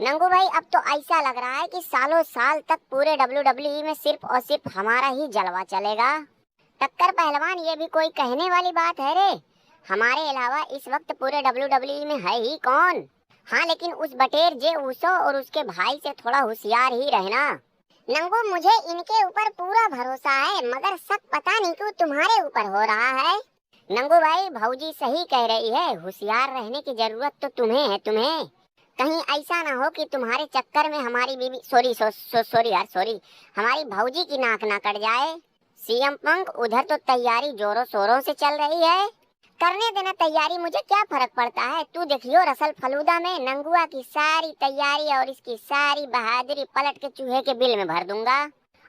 नंगू भाई अब तो ऐसा लग रहा है कि सालों साल तक पूरे WWE में सिर्फ और सिर्फ हमारा ही जलवा चलेगा। टक्कर पहलवान ये भी कोई कहने वाली बात है रे। हमारे अलावा इस वक्त पूरे WWE में है ही कौन। हाँ लेकिन उस बटेर जे ऊसो और उसके भाई से थोड़ा होशियार ही रहना। नंगू मुझे इनके ऊपर पूरा भरोसा है मगर शक पता नहीं क्यों तुम्हारे ऊपर हो रहा है। नंगू भाई भौजी सही कह रही है, होशियार रहने की जरूरत तो तुम्हें है। तुम्हें कहीं ऐसा ना हो कि तुम्हारे चक्कर में हमारी बीवी सॉरी हमारी भौजी की नाक ना कट जाए। सीएम पंक उधर तो तैयारी जोरों शोरों से चल रही है। करने देना तैयारी, मुझे क्या फर्क पड़ता है। तू देखियो रसल फलूदा में नंगुआ की सारी तैयारी और इसकी सारी बहादुरी पलट के चूहे के बिल में भर दूंगा।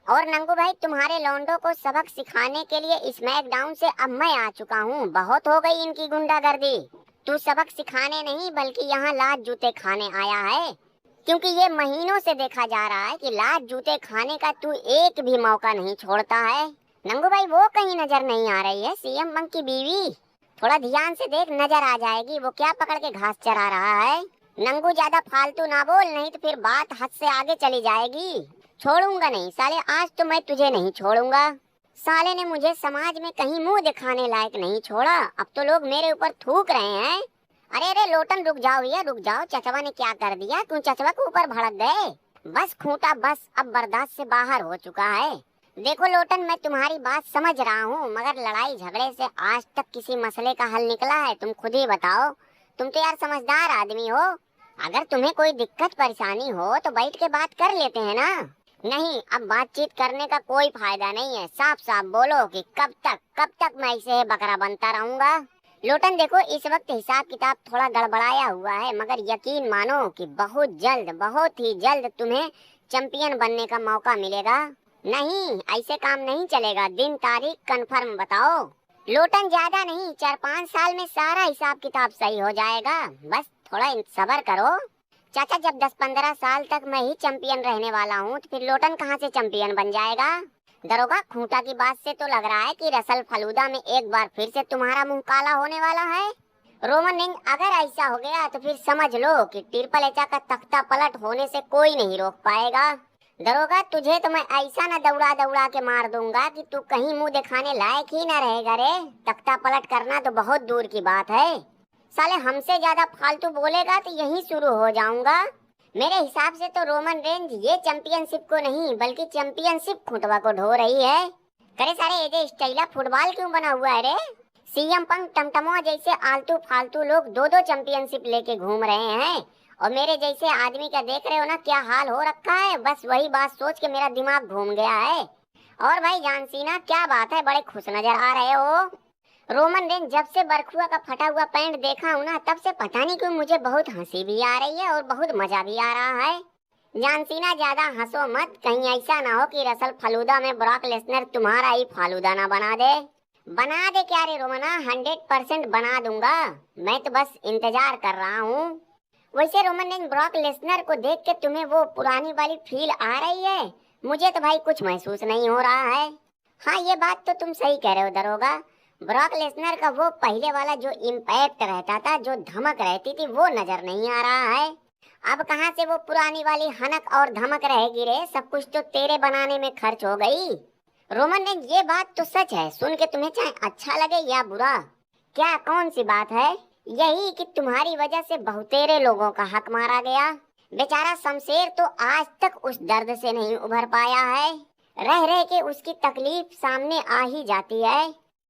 और नंगू भाई तुम्हारे लौंडों को सबक सिखाने के लिए स्मैकडाउन से अब मैं आ चुका हूँ। बहुत हो गई इनकी गुंडागर्दी। तू सबक सिखाने नहीं बल्कि यहाँ लात जूते खाने आया है, क्योंकि ये महीनों से देखा जा रहा है कि लात जूते खाने का तू एक भी मौका नहीं छोड़ता है। नंगू भाई वो कहीं नजर नहीं आ रही है सीएम पंक की बीवी। थोड़ा ध्यान से देख, नजर आ जाएगी वो क्या पकड़ के घास चरा रहा है। नंगू ज्यादा फालतू ना बोल, नहीं तो फिर बात हद से आगे चली जाएगी। छोड़ूंगा नहीं साले, आज तो मैं तुझे नहीं छोड़ूंगा। साले ने मुझे समाज में कहीं मुंह दिखाने लायक नहीं छोड़ा। अब तो लोग मेरे ऊपर थूक रहे हैं। अरे अरे लोटन रुक जाओ भैया रुक जाओ। चचवा ने क्या कर दिया, तुम चचवा के ऊपर भड़क गए। बस खूंटा बस, अब बर्दाश्त से बाहर हो चुका है। देखो लोटन मैं तुम्हारी बात समझ रहा हूँ मगर लड़ाई झगड़े से आज तक किसी मसले का हल निकला है? तुम खुद ही बताओ। तुम तो यार समझदार आदमी हो। अगर तुम्हें कोई दिक्कत परेशानी हो तो बैठ के बात कर लेते हैं ना। नहीं, अब बातचीत करने का कोई फायदा नहीं है। साफ साफ बोलो कि कब तक मैं इसे बकरा बनता रहूंगा। लोटन देखो इस वक्त हिसाब किताब थोड़ा गड़बड़ाया हुआ है मगर यकीन मानो कि बहुत ही जल्द तुम्हें चैंपियन बनने का मौका मिलेगा। नहीं ऐसे काम नहीं चलेगा, दिन तारीख कंफर्म बताओ। लोटन ज्यादा नहीं, 4-5 साल में सारा हिसाब किताब सही हो जाएगा। बस थोड़ा सब्र करो। चाचा जब 10-15 साल तक मैं ही चैंपियन रहने वाला हूँ तो फिर लोटन कहाँ से चैंपियन बन जाएगा। दरोगा खूंटा की बात से तो लग रहा है कि रसल फलूदा में एक बार फिर से तुम्हारा मुंह काला होने वाला है। रोमन रिंग अगर ऐसा हो गया तो फिर समझ लो कि ट्रिपल एच का तख्ता पलट होने से कोई नहीं रोक पाएगा। दरोगा तुझे तो मैं ऐसा न दौड़ा दौड़ा के मार दूंगा कि तू कहीं मुंह दिखाने लायक ही न रहेगा रे। तख्ता पलट करना तो बहुत दूर की बात है। साले हमसे ज्यादा फालतू बोलेगा तो यहीं शुरू हो जाऊंगा। मेरे हिसाब से तो रोमन रेंज ये चैंपियनशिप को नहीं बल्कि चैंपियनशिप खुटवा को ढो रही है। करे सारे एजे स्टाइला फुटबॉल क्यों बना हुआ है रे। सीएम पंक टमटमो जैसे आलतू फालतू लोग 2-2 चैंपियनशिप लेके घूम रहे हैं और मेरे जैसे आदमी का देख रहे हो ना क्या हाल हो रखा है। बस वही बात सोच के मेरा दिमाग घूम गया है। और भाई जान सीना क्या बात है, बड़े खुश नजर आ रहे हो। रोमन रेंज जब से बरखुआ का फटा हुआ पैंट देखा हूँ ना तब से पता नहीं क्यों मुझे बहुत हंसी भी आ रही है और बहुत मजा भी आ रहा है। जानसीना ज्यादा हंसो मत, कहीं ऐसा ना हो कि रसल फलूदा में ब्रॉक लेसनर तुम्हारा ही फालूदा ना बना दे। बना दे क्या रे रोमना, 100% बना दूंगा। मैं तो बस इंतजार कर रहा हूँ। वैसे रोमन रेंज ब्रॉक लेसनर को देख के तुम्हें वो पुरानी वाली फील आ रही है? मुझे तो भाई कुछ महसूस नहीं हो रहा है। हाँ ये बात तो तुम सही कह रहे हो दरोगा। ब्रॉक लेसनर का वो पहले वाला जो इम्पैक्ट रहता था, जो धमक रहती थी वो नजर नहीं आ रहा है। अब कहाँ से वो पुरानी वाली हनक और धमक रहेगी रे। सब कुछ तो तेरे बनाने में खर्च हो गई। रोमन ने ये बात तो सच है, सुन के तुम्हें चाहे अच्छा लगे या बुरा। क्या कौन सी बात है? यही कि तुम्हारी वजह से बहुतेरे लोगों का हक मारा गया। बेचारा शमशेर तो आज तक उस दर्द से नहीं उभर पाया है। रह रह के उसकी तकलीफ सामने आ ही जाती है।